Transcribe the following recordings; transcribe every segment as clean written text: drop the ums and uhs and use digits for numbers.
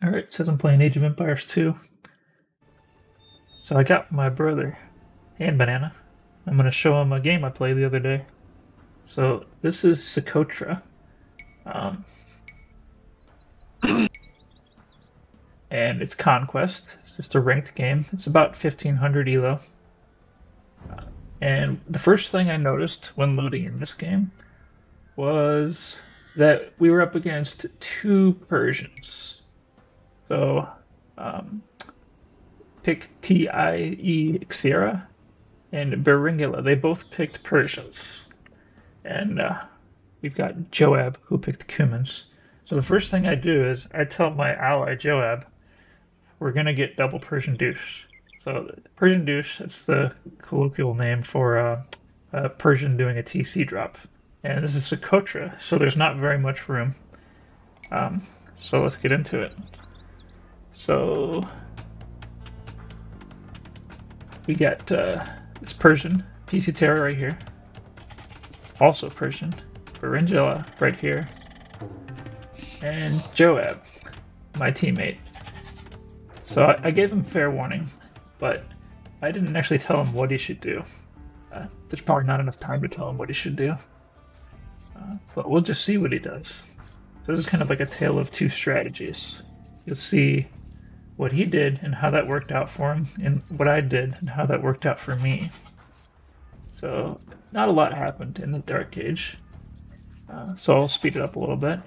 Alright, says I'm playing Age of Empires 2. So I got my brother and Banana. I'm going to show him a game I played the other day. So this is Socotra. Um, and it's Conquest. It's just a ranked game. It's about 1500 elo. And the first thing I noticed when loading in this game was that we were up against two Persians. So, picked Tie Xera and Beringula. They both picked Persians. And we've got Joab, who picked Cumans. So the first thing I do is I tell my ally Joab, we're going to get double Persian douche. So Persian douche, that's the colloquial name for a Persian doing a TC drop. And this is Socotra, so there's not very much room. So let's get into it. So we got this Persian, PC Terror right here. Also Persian, Beringula right here. And Joab, my teammate. So I gave him fair warning, but I didn't actually tell him what he should do. There's probably not enough time to tell him what he should do. But we'll just see what he does. So this is kind of like a tale of two strategies. You'll see what he did and how that worked out for him, and what I did and how that worked out for me. So not a lot happened in the Dark Age. So I'll speed it up a little bit.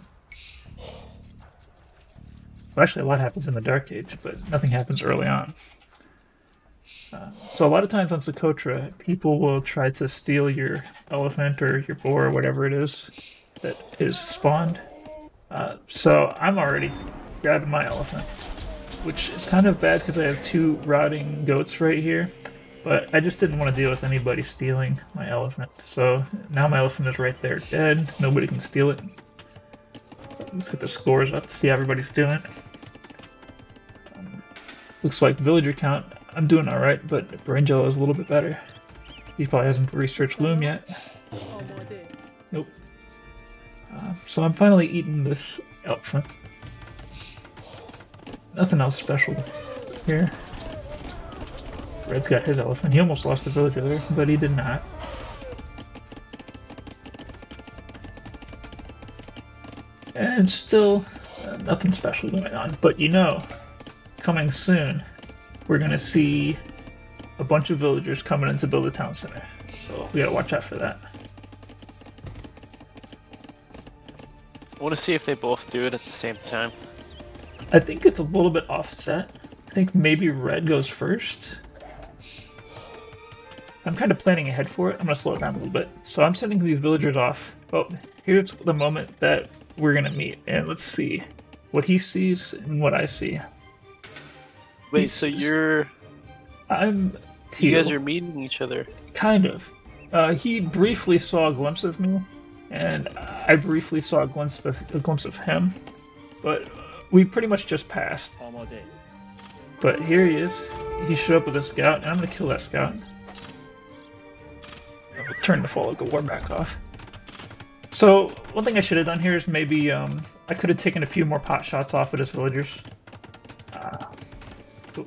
Well, actually, a lot happens in the Dark Age, but nothing happens early on. So a lot of times on Socotra, people will try to steal your elephant or your boar or whatever it is that is spawned. So I'm already grabbing my elephant, which is kind of bad because I have two rotting goats right here. But I just didn't want to deal with anybody stealing my elephant. So now my elephant is right there dead. Nobody can steal it. Let's get the scores up to see how everybody's doing. Looks like villager count, I'm doing alright, but Beringula is a little bit better. He probably hasn't researched Loom yet. Nope. So I'm finally eating this elephant. Nothing else special here. Red's got his elephant. He almost lost the villager there, but he did not. And still, nothing special going on. But you know, coming soon, we're going to see a bunch of villagers coming in to build a town center. So we gotta watch out for that. I want to see if they both do it at the same time. I think it's a little bit offset. I think maybe red goes first. I'm kind of planning ahead for it. I'm going to slow it down a little bit. So I'm sending these villagers off. Oh, here's the moment that we're going to meet. And let's see what he sees and what I see. Wait, so I'm teal. You guys are meeting each other? Kind of. He briefly saw a glimpse of me, and I briefly saw a glimpse of him. But we pretty much just passed. But here he is. He showed up with a scout, and I'm going to kill that scout. I'll turn the Fall of War back off. So, one thing I should have done here is maybe I could have taken a few more pot shots off at his villagers.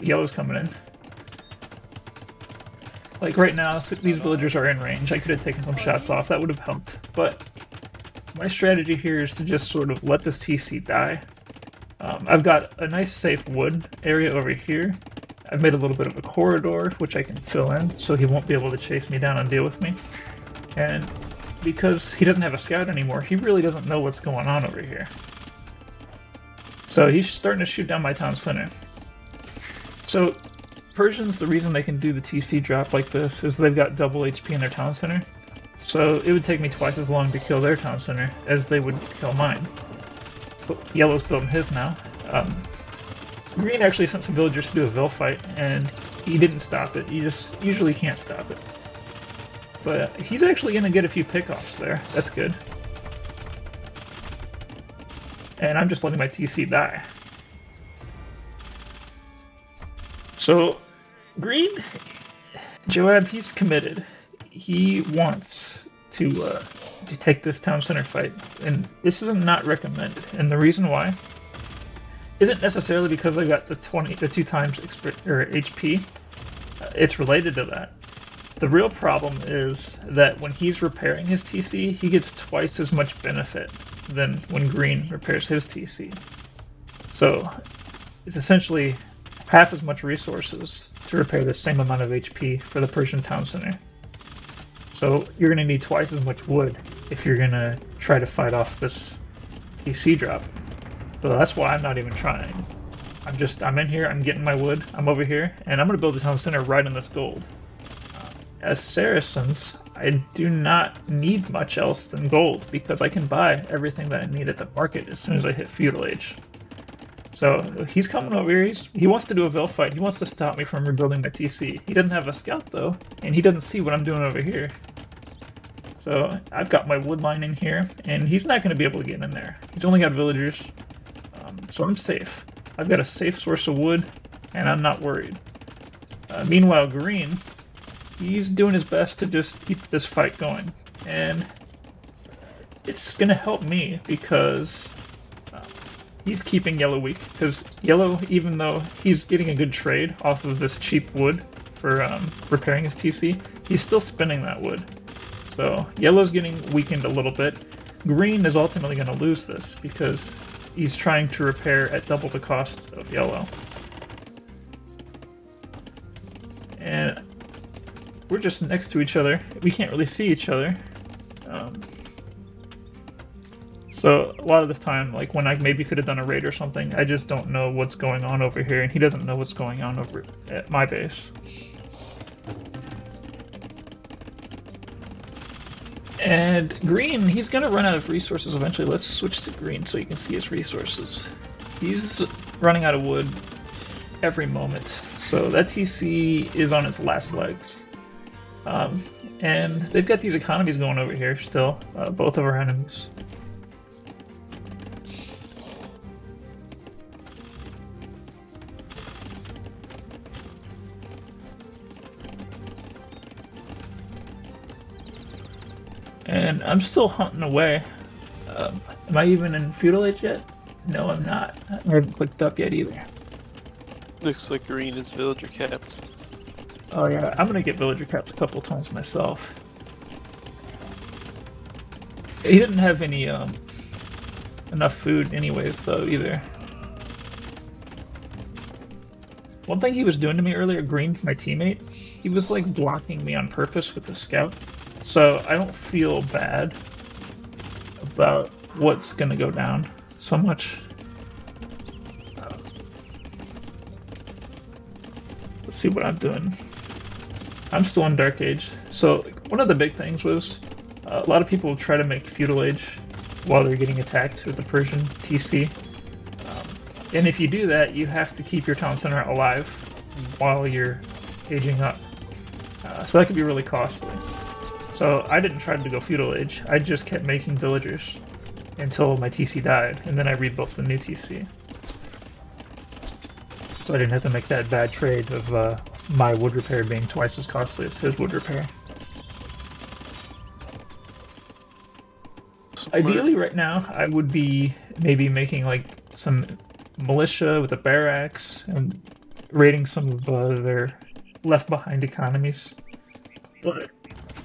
Yellow's coming in. Like right now, these villagers are in range. I could have taken some shots off. That would have helped. But my strategy here is to just sort of let this TC die. I've got a nice safe wood area over here. I've made a little bit of a corridor, which I can fill in, so he won't be able to chase me down and deal with me. And because he doesn't have a scout anymore, he really doesn't know what's going on over here. So he's starting to shoot down my town center. So Persians, the reason they can do the TC drop like this is they've got double HP in their town center. So it would take me twice as long to kill their town center as they would kill mine. But Yellow's building his now. Green actually sent some villagers to do a Vil fight, and he didn't stop it. You just usually can't stop it. But he's actually going to get a few pickoffs there. That's good. And I'm just letting my TC die. So, Green, Joab, he's committed. He wants to take this town center fight, and this is not recommended. And the reason why isn't necessarily because I got the 2 times HP. It's related to that. The real problem is that when he's repairing his TC, he gets twice as much benefit than when green repairs his TC. So it's essentially half as much resources to repair the same amount of HP for the Persian town center. So you're going to need twice as much wood if you're going to try to fight off this TC drop. So that's why I'm not even trying. I'm in here, I'm getting my wood, I'm over here, and I'm going to build the town center right in this gold. As Saracens, I do not need much else than gold because I can buy everything that I need at the market as soon as I hit feudal age. So he's coming over here, he wants to do a Vil fight, he wants to stop me from rebuilding my TC. He doesn't have a scout though, and he doesn't see what I'm doing over here. So I've got my wood line in here, and he's not going to be able to get in there. He's only got villagers, so I'm safe. I've got a safe source of wood, and I'm not worried. Meanwhile, green, he's doing his best to just keep this fight going, and it's going to help me because he's keeping yellow weak, because yellow, even though he's getting a good trade off of this cheap wood for repairing his TC, he's still spinning that wood. So yellow's getting weakened a little bit. Green is ultimately going to lose this because he's trying to repair at double the cost of yellow. And we're just next to each other. We can't really see each other. So a lot of this time, like when I maybe could have done a raid or something, I just don't know what's going on over here, and he doesn't know what's going on over at my base. And green, he's gonna run out of resources eventually. Let's switch to green so you can see his resources. He's running out of wood every moment. So that TC is on its last legs. And they've got these economies going over here still, both of our enemies. And I'm still hunting away. Am I even in feudal age yet? No, I'm not. I haven't clicked up yet either. Looks like green is villager capped. Oh yeah, I'm gonna get villager capped a couple times myself. He didn't have any enough food anyways though either. One thing he was doing to me earlier, green, my teammate, he was like blocking me on purpose with the scout. So I don't feel bad about what's gonna go down so much. Let's see what I'm doing. I'm still in Dark Age. So one of the big things was a lot of people try to make feudal age while they're getting attacked with the Persian TC. And if you do that, you have to keep your town center alive while you're aging up. So that could be really costly. So I didn't try to go feudal age, I just kept making villagers until my TC died, and then I rebuilt the new TC. So I didn't have to make that bad trade of my wood repair being twice as costly as his wood repair. Ideally right now, I would be maybe making like some militia with a barracks and raiding some of their left behind economies. But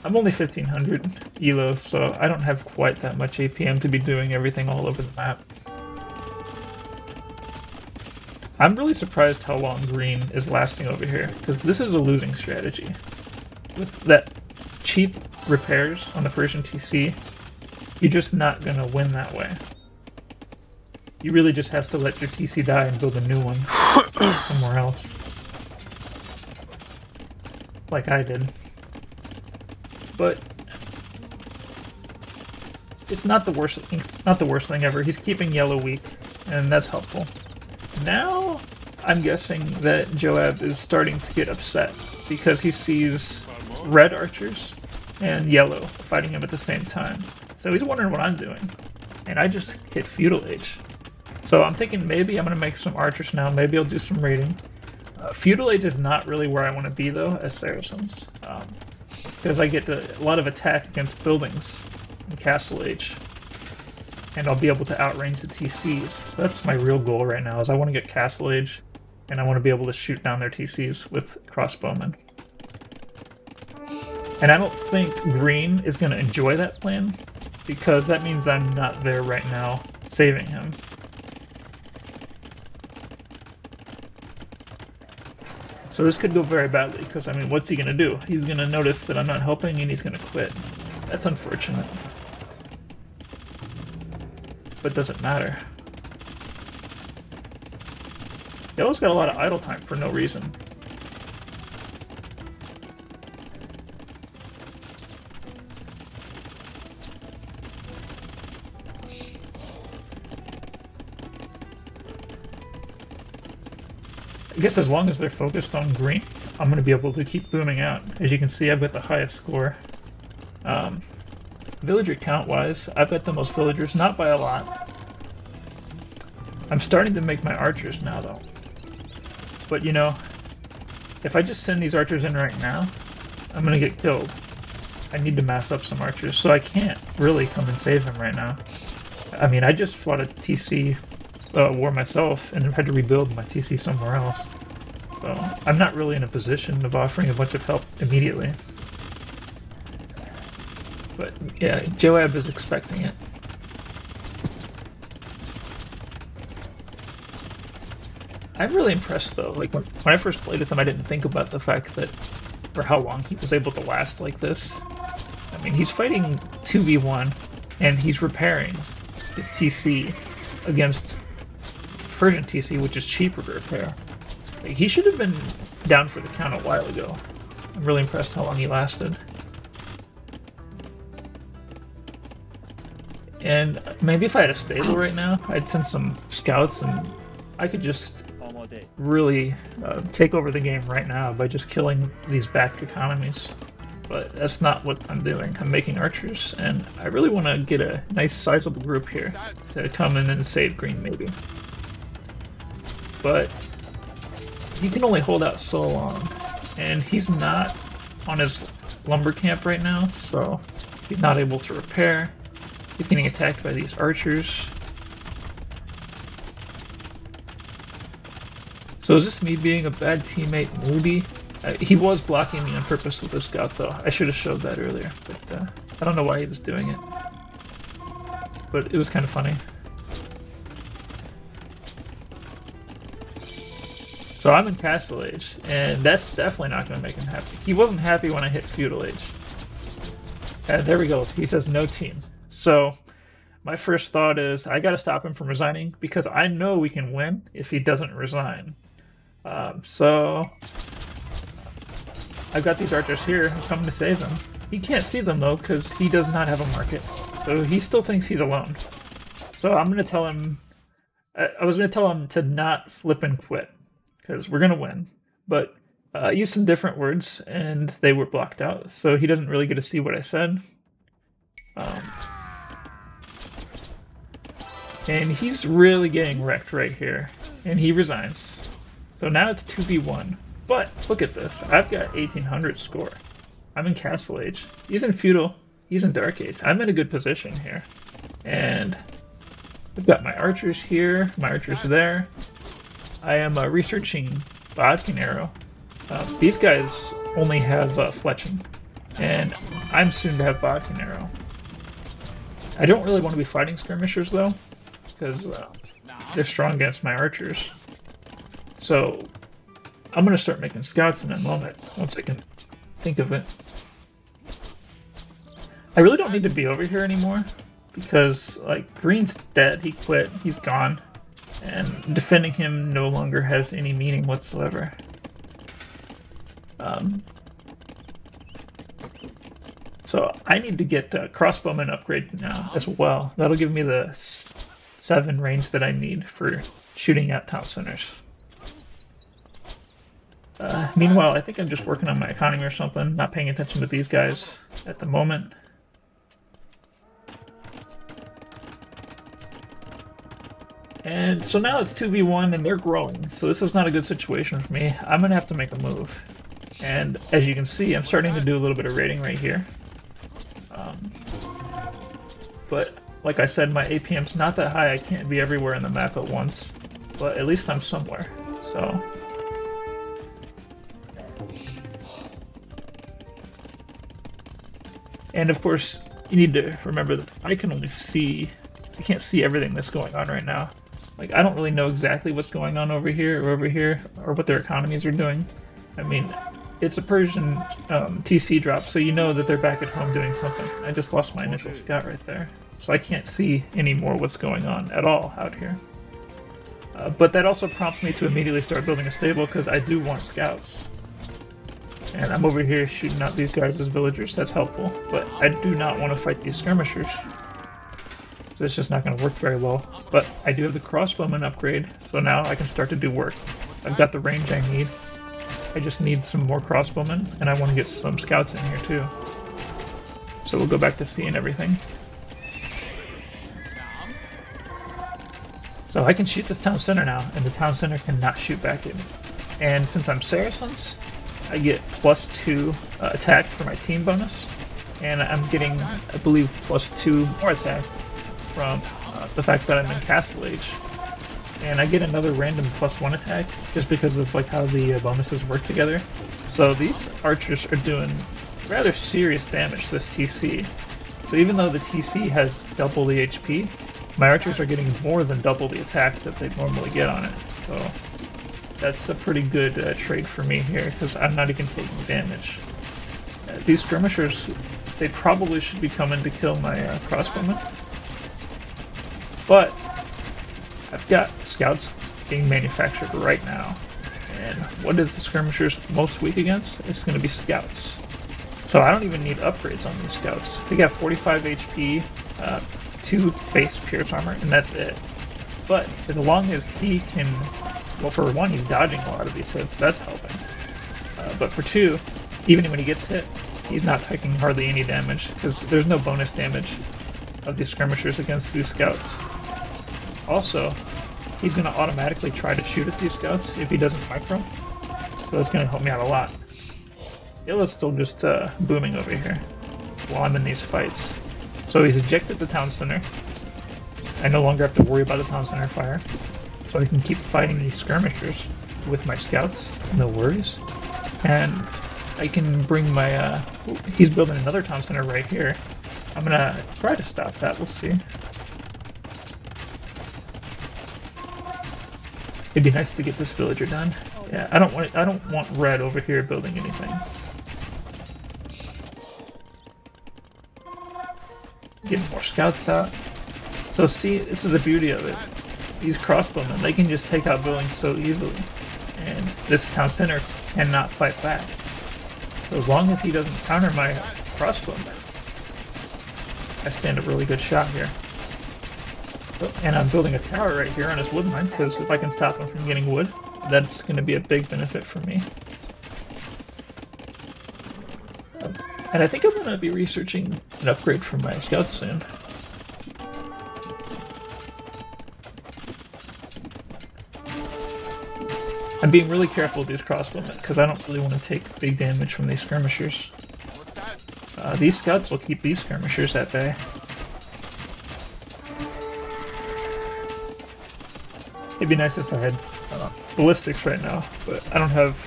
I'm only 1500 ELO, so I don't have quite that much APM to be doing everything all over the map. I'm really surprised how long green is lasting over here, because this is a losing strategy. With that cheap repairs on the Persian TC, you're just not going to win that way. You really just have to let your TC die and build a new one somewhere else. Like I did. But it's not the worst thing ever. He's keeping yellow weak, and that's helpful. Now I'm guessing that Joab is starting to get upset because he sees red archers and yellow fighting him at the same time. So he's wondering what I'm doing. And I just hit feudal age. So I'm thinking maybe I'm going to make some archers now. Maybe I'll do some raiding. Feudal age is not really where I want to be though as Saracens. Because I get a lot of attack against buildings in Castle Age. and I'll be able to outrange the TCs. So that's my real goal right now, is I want to get Castle Age, and I want to be able to shoot down their TCs with crossbowmen. And I don't think green is going to enjoy that plan, because that means I'm not there right now saving him. So this could go very badly, because, I mean, what's he going to do? He's going to notice that I'm not helping, and he's going to quit. That's unfortunate. But doesn't matter. Yellow's got a lot of idle time for no reason. I guess as long as they're focused on green, I'm going to be able to keep booming out. As you can see, I've got the highest score. Villager count-wise, I've got the most villagers, not by a lot. I'm starting to make my archers now, though. But, you know, if I just send these archers in right now, I'm going to get killed. I need to mass up some archers, so I can't really come and save him right now. I mean, I just fought a TC war myself and had to rebuild my TC somewhere else. So I'm not really in a position of offering a bunch of help immediately. But yeah, Joab is expecting it. I'm really impressed though. Like when I first played with him, I didn't think about the fact that for how long he was able to last like this. I mean, he's fighting 2v1 and he's repairing his TC against Persian TC, which is cheaper to repair. Like, he should have been down for the count a while ago. I'm really impressed how long he lasted. And maybe if I had a stable right now, I'd send some scouts and I could just really take over the game right now by just killing these backed economies. But that's not what I'm doing. I'm making archers, and I really want to get a nice sizable group here to come in and save green maybe. But he can only hold out so long, and he's not on his lumber camp right now, so he's not able to repair. He's getting attacked by these archers. So is this me being a bad teammate, maybe? He was blocking me on purpose with this scout, though. I should have showed that earlier, but I don't know why he was doing it. But it was kind of funny. So I'm in Castle Age, and that's definitely not going to make him happy. He wasn't happy when I hit Feudal Age. There we go. He says no team. So my first thought is I got to stop him from resigning because I know we can win if he doesn't resign. So I've got these archers here coming to save him. He can't see them though because he does not have a market. So he still thinks he's alone. So I'm going to tell him, I was going to tell him to not flip and quit because we're going to win. But I used some different words and they were blocked out. So he doesn't really get to see what I said. And he's really getting wrecked right here. And he resigns. So now it's 2v1. But look at this. I've got 1800 score. I'm in Castle Age. He's in Feudal. He's in Dark Age. I'm in a good position here. And I've got my archers here. My archers there. I am researching Bodkin Arrow. These guys only have Fletching. And I'm soon to have Bodkin Arrow. I don't really want to be fighting skirmishers though. Because they're strong against my archers. So I'm going to start making scouts in a moment, once I can think of it. I really don't need to be over here anymore, because like green's dead, he quit, he's gone, and defending him no longer has any meaning whatsoever. So I need to get crossbowman upgrade now as well. That'll give me the 7 range that I need for shooting at town centers. Meanwhile, I think I'm just working on my economy or something, not paying attention to these guys at the moment. And so now it's 2v1 and they're growing, so this is not a good situation for me. I'm going to have to make a move. And as you can see, I'm starting to do a little bit of raiding right here. But like I said, my APM's not that high. I can't be everywhere in the map at once, but at least I'm somewhere. So. And of course, you need to remember that I can't see everything that's going on right now. Like, I don't really know exactly what's going on over here, or what their economies are doing. I mean, it's a Persian TC drop, so you know that they're back at home doing something. I just lost my initial scout right there, so I can't see anymore what's going on at all out here. But that also prompts me to immediately start building a stable, because I do want scouts. And I'm over here shooting out these guys as villagers, that's helpful. But I do not want to fight these skirmishers. So it's just not going to work very well. But I do have the crossbowman upgrade, so now I can start to do work. I've got the range I need. I just need some more crossbowmen, and I want to get some scouts in here too. So we'll go back to seeing everything. So I can shoot this town center now, and the town center cannot shoot back at me. And since I'm Saracens, I get +2 attack for my team bonus, and I'm getting, I believe, +2 more attack from the fact that I'm in Castle Age. And I get another random +1 attack just because of like how the bonuses work together. So these archers are doing rather serious damage to this TC. So even though the TC has double the HP, my archers are getting more than double the attack that they normally get on it. So that's a pretty good trade for me here, because I'm not even taking damage. These skirmishers, they probably should be coming to kill my crossbowmen. But I've got scouts being manufactured right now. And what is the skirmishers most weak against? It's going to be scouts. So I don't even need upgrades on these scouts. They got 45 HP, 2 base pierce armor, and that's it. But as long as he can... Well, for one, he's dodging a lot of these hits. That's helping. But for two, even when he gets hit, he's not taking hardly any damage, because there's no bonus damage of these skirmishers against these scouts. Also, he's going to automatically try to shoot at these scouts if he doesn't micro. So that's going to help me out a lot. Yellow's still just booming over here while I'm in these fights. So he's ejected the town center. I no longer have to worry about the town center fire. So I can keep fighting these skirmishers with my scouts, no worries. And I can bring my, he's building another town center right here. I'm gonna try to stop that, we'll see. It'd be nice to get this villager done. Yeah, I don't want red over here building anything. Getting more scouts out. So see, this is the beauty of it. These crossbowmen, they can just take out buildings so easily. And this town center cannot fight back. So as long as he doesn't counter my crossbowmen, I stand a really good shot here. And I'm building a tower right here on his wood mine, because if I can stop him from getting wood, that's going to be a big benefit for me. And I think I'm going to be researching an upgrade for my scouts soon. I'm being really careful with these crossbowmen, because I don't really want to take big damage from these skirmishers. These scouts will keep these skirmishers at bay. It'd be nice if I had ballistics right now, but I don't have...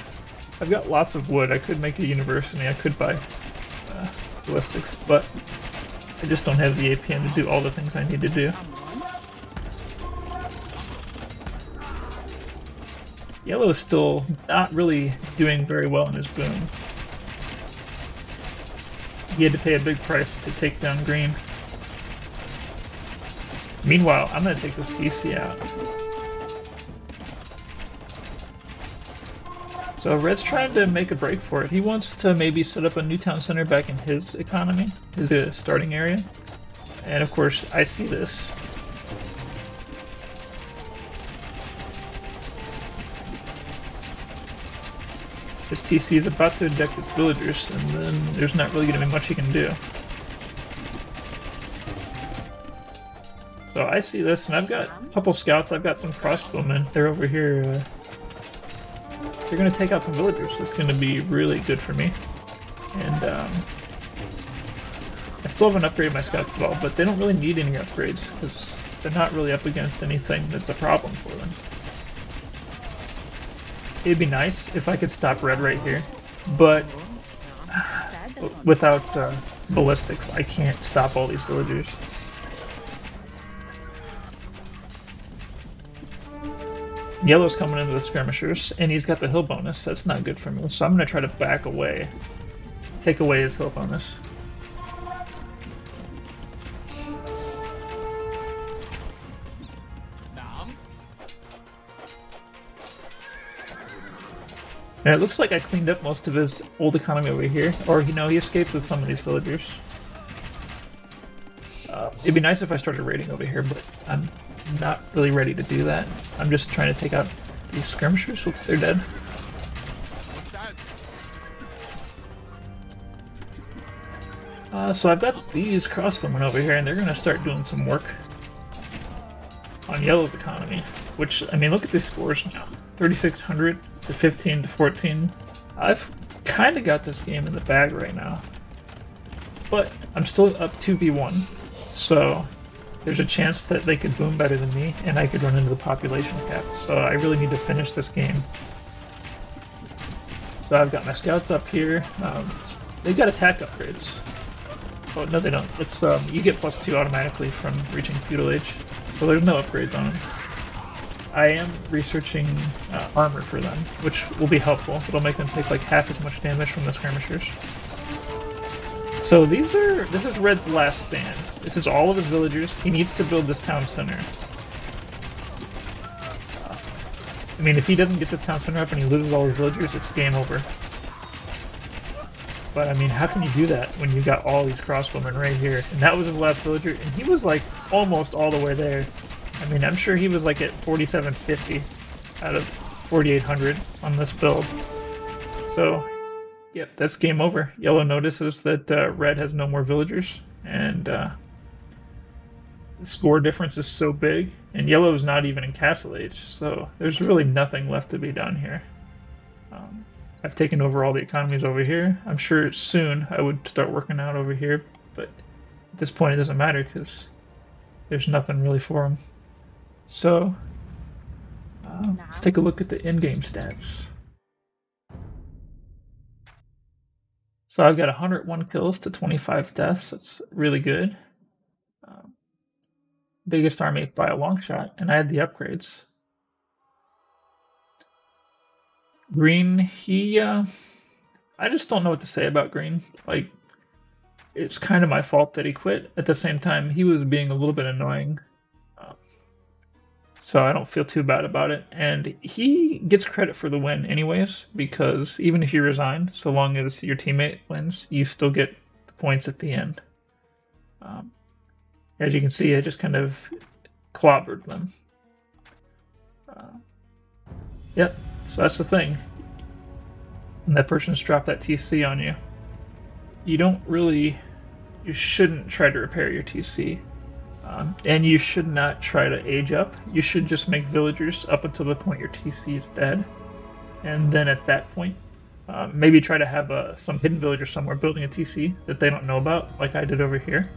I've got lots of wood. I could make a university. I could buy ballistics, but I just don't have the APM to do all the things I need to do. Yellow is still not really doing very well in his boom. He had to pay a big price to take down green. Meanwhile, I'm going to take this TC out. So Red's trying to make a break for it. He wants to maybe set up a new town center back in his economy, his starting area. And of course, I see this. This TC is about to eject its villagers, and then there's not really going to be much he can do. So I see this, and I've got a couple scouts, I've got some crossbowmen. They're over here. They're going to take out some villagers. It's going to be really good for me. And I still haven't upgraded my scouts at all, but they don't really need any upgrades because they're not really up against anything that's a problem for them. It'd be nice if I could stop red right here, but without ballistics, I can't stop all these villagers. Yellow's coming into the skirmishers, and he's got the hill bonus. That's not good for me, so I'm going to try to back away. Take away his hill bonus. And it looks like I cleaned up most of his old economy over here, or you know, he escaped with some of these villagers. It'd be nice if I started raiding over here, but I'm not really ready to do that. I'm just trying to take out these skirmishers until they're dead. So I've got these crossbowmen over here, and they're going to start doing some work on Yellow's economy. Which, I mean, look at these scores now. 3,600 to 15 to 14. I've kind of got this game in the bag right now. But I'm still up 2v1, so there's a chance that they could boom better than me, and I could run into the population cap. So I really need to finish this game. So I've got my scouts up here. They've got attack upgrades. Oh, no, they don't. It's you get +2 automatically from reaching feudal age, so there's no upgrades on them. I am researching armor for them, which will be helpful. It'll make them take like half as much damage from the skirmishers. So this is Red's last stand. This is all of his villagers. He needs to build this town center. I mean, if he doesn't get this town center up and he loses all his villagers, it's game over. But I mean, how can you do that when you got all these crossbowmen right here? And that was his last villager, and he was like almost all the way there. I mean, I'm sure he was like at 4750 out of 4800 on this build. So, yep, that's game over. Yellow notices that Red has no more villagers, and the score difference is so big, and Yellow's not even in Castle Age, so there's really nothing left to be done here. I've taken over all the economies over here. I'm sure soon I would start working out over here, but at this point it doesn't matter because there's nothing really for them. So, let's take a look at the in-game stats. So I've got 101 kills to 25 deaths. That's really good. Biggest army by a long shot, and I had the upgrades. Green, I just don't know what to say about Green. Like, it's kind of my fault that he quit. At the same time, he was being a little bit annoying. So I don't feel too bad about it. And he gets credit for the win anyways, because even if you resign, so long as your teammate wins, you still get the points at the end. As you can see, I just kind of clobbered them. Yep, so that's the thing. When that Persians drop that TC on you, you shouldn't try to repair your TC. And you should not try to age up. You should just make villagers up until the point your TC is dead. And then at that point, maybe try to have some hidden villager somewhere building a TC that they don't know about, like I did over here.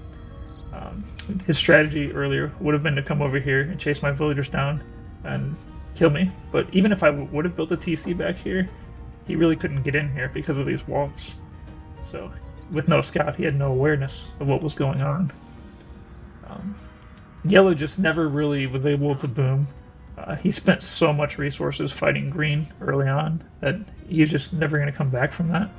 His strategy earlier would have been to come over here and chase my villagers down and kill me. But even if I would have built a TC back here, he really couldn't get in here because of these walls. So with no scout, he had no awareness of what was going on. Yellow just never really was able to boom. He spent so much resources fighting Green early on that he's just never going to come back from that.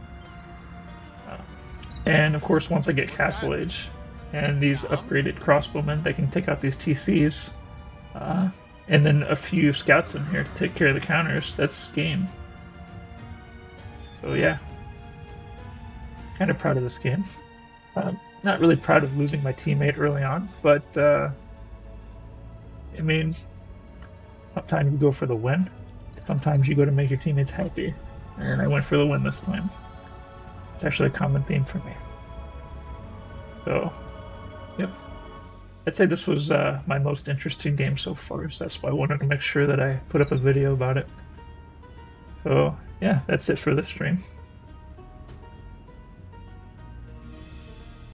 And of course, once I get Castle Age and these upgraded crossbowmen, they can take out these TCs. And then a few scouts in here to take care of the counters. That's game. So yeah, kind of proud of this game. Not really proud of losing my teammate early on, but I mean, sometimes you go for the win. Sometimes you go to make your teammates happy, and I went for the win this time. It's actually a common theme for me. So, yep. I'd say this was my most interesting game so far, so that's why I wanted to make sure that I put up a video about it. So, yeah, that's it for this stream.